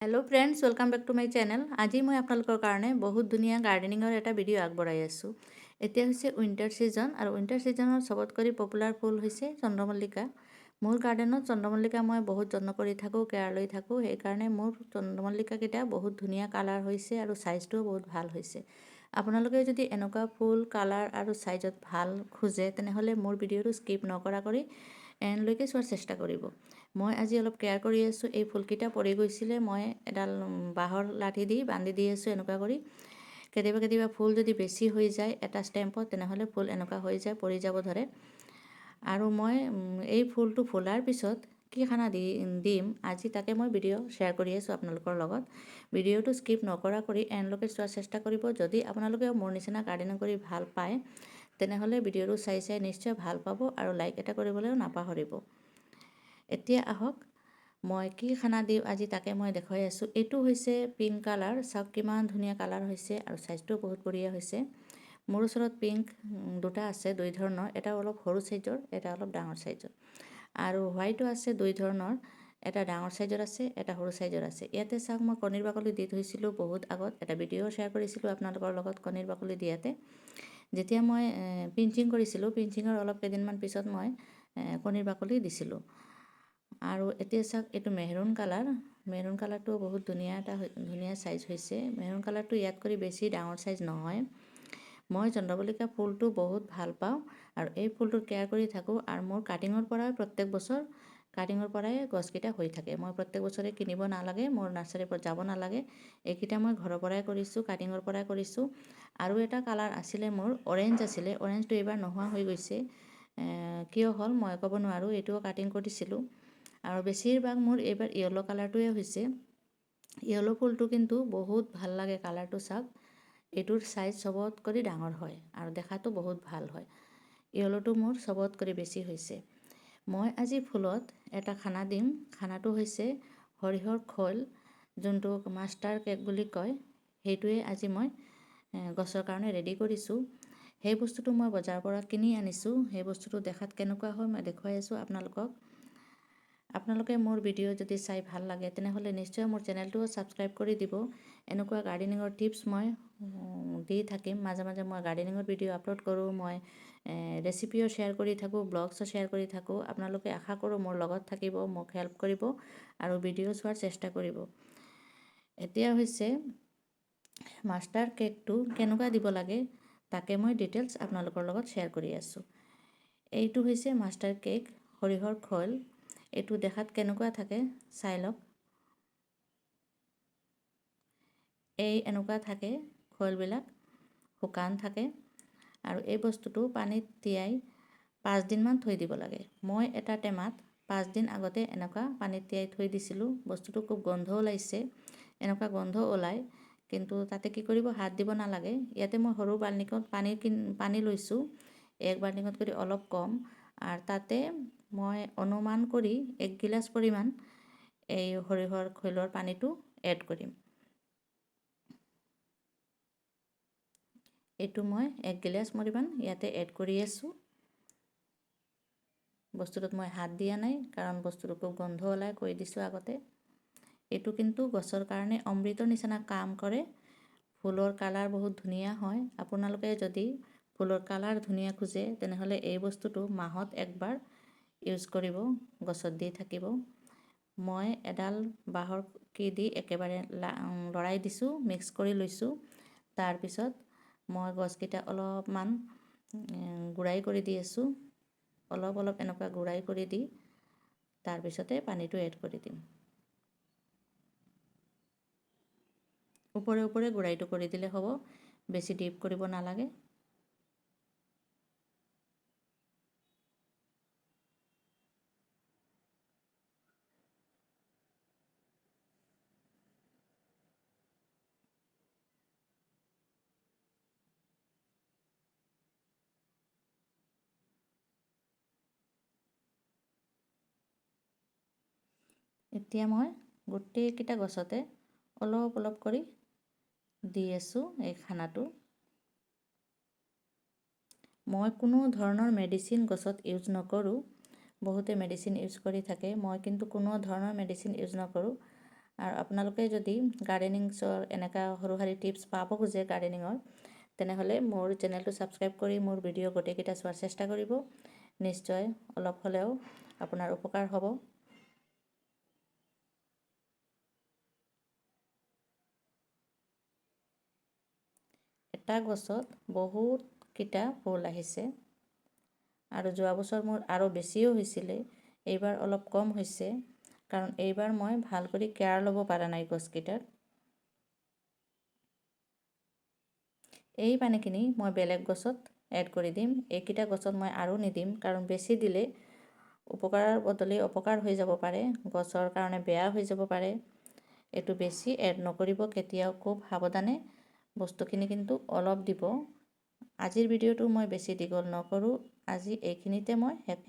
Hello' friends, welcome back to my channel. আজি মই আপোনালোকৰ কাৰণে বহুত ধুনীয়া গাৰ্ডেনিঙৰ এটা ভিডিঅ' আগবঢ়াই আছোঁ। এতিয়া হৈছে উইণ্টাৰ ছিজন আৰু উইণ্টাৰ ছিজনৰ চবতকৈ পপুলাৰ ফুল হৈছে চন্দ্ৰমল্লিকা। মোৰ গাৰ্ডেনত চন্দ্ৰমল্লিকা মই বহুত যত্ন কৰি থাকোঁ, কেয়াৰ লৈ থাকোঁ। সেইকাৰণে মোৰ চন্দ্ৰমল্লিকাকেইটা বহুত ধুনীয়া কালাৰ হৈছে আৰু চাইজটোও বহুত ভাল হৈছে। আপোনালোকে যদি এনেকুৱা ফুল কালাৰ আৰু চাইজত ভাল খোজে তেনেহ'লে মোৰ ভিডিঅ'টো স্কিপ নকৰা কৰি এণ্ডলৈকে চোৱাৰ চেষ্টা কৰিব। মই আজি অলপ কেয়াৰ কৰি আছোঁ। এই ফুলকেইটা পৰি গৈছিলে, মই এডাল বাঁহৰ লাঠি দি বান্ধি দি আছোঁ এনেকুৱা কৰি। কেতিয়াবা ফুল যদি বেছি হৈ যায় এটা ষ্টেম্পত তেনেহ'লে ফুল এনেকুৱা হৈ যায়, পৰি যাব ধৰে। আৰু মই এই ফুলটো ফুলাৰ পিছত কি খানা দিম আজি তাকে মই ভিডিঅ' শ্বেয়াৰ কৰি আছোঁ আপোনালোকৰ লগত। ভিডিঅ'টো স্কিপ নকৰা কৰি এণ্ডলৈকে চোৱাৰ চেষ্টা কৰিব। যদি আপোনালোকেও মোৰ নিচিনা গাৰ্ডেনিং কৰি ভাল পায় তেনেহ'লে ভিডিঅ'টো চাই নিশ্চয় ভাল পাব আৰু লাইক এটা কৰিবলৈও নাপাহৰিব। এতিয়া আহক মই কি খানা দিওঁ আজি তাকে মই দেখুৱাই আছোঁ। এইটো হৈছে পিংক কালাৰ। চাওক কিমান ধুনীয়া কালাৰ হৈছে আৰু চাইজটোও বহুত বঢ়িয়া হৈছে। মোৰ ওচৰত পিংক দুটা আছে, দুই ধৰণৰ। এটা অলপ সৰু চাইজৰ, এটা অলপ ডাঙৰ চাইজৰ। আৰু হোৱাইটো আছে দুই ধৰণৰ, এটা ডাঙৰ চাইজৰ আছে, এটা সৰু চাইজৰ আছে। ইয়াতে চাওক মই কণীৰ বাকলি দি থৈছিলোঁ বহুত আগত, এটা ভিডিঅ' শ্বেয়াৰ কৰিছিলোঁ আপোনালোকৰ লগত কণীৰ বাকলি দিয়াতে। যেতিয়া মই পিঞ্চিং কৰিছিলোঁ, পিঞ্চিঙৰ অলপ কেইদিনমান পিছত মই কণীৰ বাকলি দিছিলোঁ। আৰু এতিয়া চাওক এইটো মেহৰুণ কালাৰ। মেহৰুণ কালাৰটো বহুত ধুনীয়া চাইজ হৈছে। মেহৰুণ কালাৰটো ইয়াত কৰি বেছি ডাঙৰ চাইজ নহয়। মই চন্দ্ৰমল্লিকা ফুলটো বহুত ভাল পাওঁ আৰু এই ফুলটো কেয়াৰ কৰি থাকোঁ। আৰু মোৰ কাটিঙৰ পৰাই প্ৰত্যেক বছৰ গছকেইটা হৈ থাকে। মই প্ৰত্যেক বছৰে কিনিব নালাগে, মোৰ নাৰ্চাৰীৰ পৰা যাব নালাগে। এইকেইটা মই ঘৰৰ পৰাই কৰিছোঁ, কাটিঙৰ পৰাই কৰিছোঁ। আৰু এটা কালাৰ আছিলে মোৰ, অৰেঞ্জ আছিলে। অৰেঞ্জটো এইবাৰ নোহোৱা হৈ গৈছে, কিয় হ'ল মই ক'ব নোৱাৰোঁ। এইটোও কাটিং কৰিছিলোঁ। আৰু বেছিভাগ মোৰ এইবাৰ য়েল্ল' কালাৰটোৱে হৈছে। য়েল্ল' ফুলটো কিন্তু বহুত ভাল লাগে কালাৰটো। চাওক এইটোৰ চাইজ চবত কৰি ডাঙৰ হয় আৰু দেখাতো বহুত ভাল হয়। য়েল্ল'টো মোৰ চবত কৰি বেছি হৈছে। মই আজি ফুলত এটা খানা দিম। খানাটো হৈছে সৰিয়হৰ খোল, যোনটো মাষ্টাৰ কেক বুলি কয়। সেইটোৱে আজি মই গছৰ কাৰণে ৰেডি কৰিছোঁ। সেই বস্তুটো মই বজাৰৰ পৰা কিনি আনিছোঁ। সেই বস্তুটো দেখাত কেনেকুৱা হয় মই দেখুৱাই আছোঁ আপোনালোকক। আপোনালোকে মোৰ ভিডিঅ' যদি চাই ভাল লাগে তেনেহ'লে নিশ্চয় মোৰ চেনেলটো ছাবস্ক্ৰাইব কৰি দিব। এনেকুৱা গাৰ্ডেনিঙৰ টিপছ মই দি থাকিম। মাজে মাজে মই গাৰ্ডেনিঙৰ ভিডিঅ' আপলোড কৰোঁ। মই ৰেচিপিও শ্বেয়াৰ কৰি থাকোঁ, ব্লগছো শ্বেয়াৰ কৰি থাকোঁ। আপোনালোকে আশা কৰোঁ মোৰ লগত থাকিব, মোক হেল্প কৰিব আৰু ভিডিঅ' চোৱাৰ চেষ্টা কৰিব। এতিয়া হৈছে মাষ্টাৰ কেকটো কেনেকুৱা দিব লাগে তাকে মই ডিটেইলছ আপোনালোকৰ লগত শ্বেয়াৰ কৰি আছোঁ। এইটো হৈছে মাষ্টাৰ কেক, সৰিয়হৰ খোল। এইটো দেখাত কেনেকুৱা থাকে চাই লওক। এই এনেকুৱা থাকে খোলবিলাক, শুকান থাকে। আৰু এই বস্তুটো পানীত তিয়াই 5 দিনমান থৈ দিব লাগে। মই এটা টেমাত 5 দিন আগতে এনেকুৱা পানীত তিয়াই থৈ দিছিলোঁ। বস্তুটো খুব গোন্ধ ওলাইছে, এনেকুৱা গোন্ধ ওলায়। কিন্তু তাতে কি কৰিব, হাত দিব নালাগে। ইয়াতে মই সৰু বাল্টিঙত পানী লৈছোঁ, 1 বাল্টিঙত কৰি অলপ কম। আৰু তাতে মই অনুমান কৰি 1 গিলাচ পৰিমাণ এই সৰিয়হৰ খোলৰ পানীটো এড কৰিম। এইটো মই 1 গিলাচ পৰিমাণ ইয়াতে এড কৰি আছোঁ। বস্তুটোত মই হাত দিয়া নাই, কাৰণ বস্তুটো খুব গোন্ধ ওলাই, কৈ দিছোঁ আগতে। এইটো কিন্তু গছৰ কাৰণে অমৃতৰ নিচিনা কাম কৰে। ফুলৰ কালাৰ বহুত ধুনীয়া হয়। আপোনালোকে যদি ফুলৰ কালাৰ ধুনীয়া খোজে তেনেহ'লে এই বস্তুটো মাহত একবাৰ ইউজ কৰিব, গছত দি থাকিব। মই এডাল বাঁহৰ কি দি একেবাৰে লৰাই দিছোঁ, মিক্স কৰি লৈছোঁ। তাৰপিছত মই গছকেইটা অলপমান গুড়াই কৰি দি আছোঁ। অলপ এনেকুৱা গুড়াই কৰি দি তাৰপিছতে পানীটো এড কৰি দিম। ওপৰে গুড়াইটো কৰি দিলে হ'ব, বেছি ডিপ কৰিব নালাগে। এতিয়া মই গোটেইকেইটা গছতে অলপ কৰি দি আছোঁ এই খানাটো। মই কোনো ধৰণৰ মেডিচিন গছত ইউজ নকৰোঁ। বহুতে মেডিচিন ইউজ কৰি থাকে, মই কিন্তু কোনো ধৰণৰ মেডিচিন ইউজ নকৰোঁ। আৰু আপোনালোকে যদি গাৰ্ডেনিংছৰ এনেকুৱা সৰু সৰু টিপছ পাব খোজে গাৰ্ডেনিঙৰ, তেনেহ'লে মোৰ চেনেলটো ছাবস্ক্ৰাইব কৰি মোৰ ভিডিঅ' গোটেইকেইটা চোৱাৰ চেষ্টা কৰিব। নিশ্চয় অলপ হ'লেও আপোনাৰ উপকাৰ হ'ব। এটা গছত বহুতকেইটা ফুল আহিছে আৰু যোৱা বছৰ মোৰ আৰু বেছিও হৈছিলে, এইবাৰ অলপ কম হৈছে, কাৰণ এইবাৰ মই ভাল কৰি কেয়াৰ ল'ব পৰা নাই গছকেইটাৰ। এই পানীখিনি মই বেলেগ গছত এড কৰি দিম। এইকেইটা গছত মই আৰু নিদিম, কাৰণ বেছি দিলে উপকাৰৰ বদলি অপকাৰ হৈ যাব পাৰে, গছৰ কাৰণে বেয়া হৈ যাব পাৰে। এইটো বেছি এড নকৰিব কেতিয়াও, খুব সাৱধানে বস্তুখিনি কিন্তু অলপ দিব। আজিৰ ভিডিঅ'টো মই বেছি দীঘল নকৰোঁ, আজি এইখিনিতে মই শেষ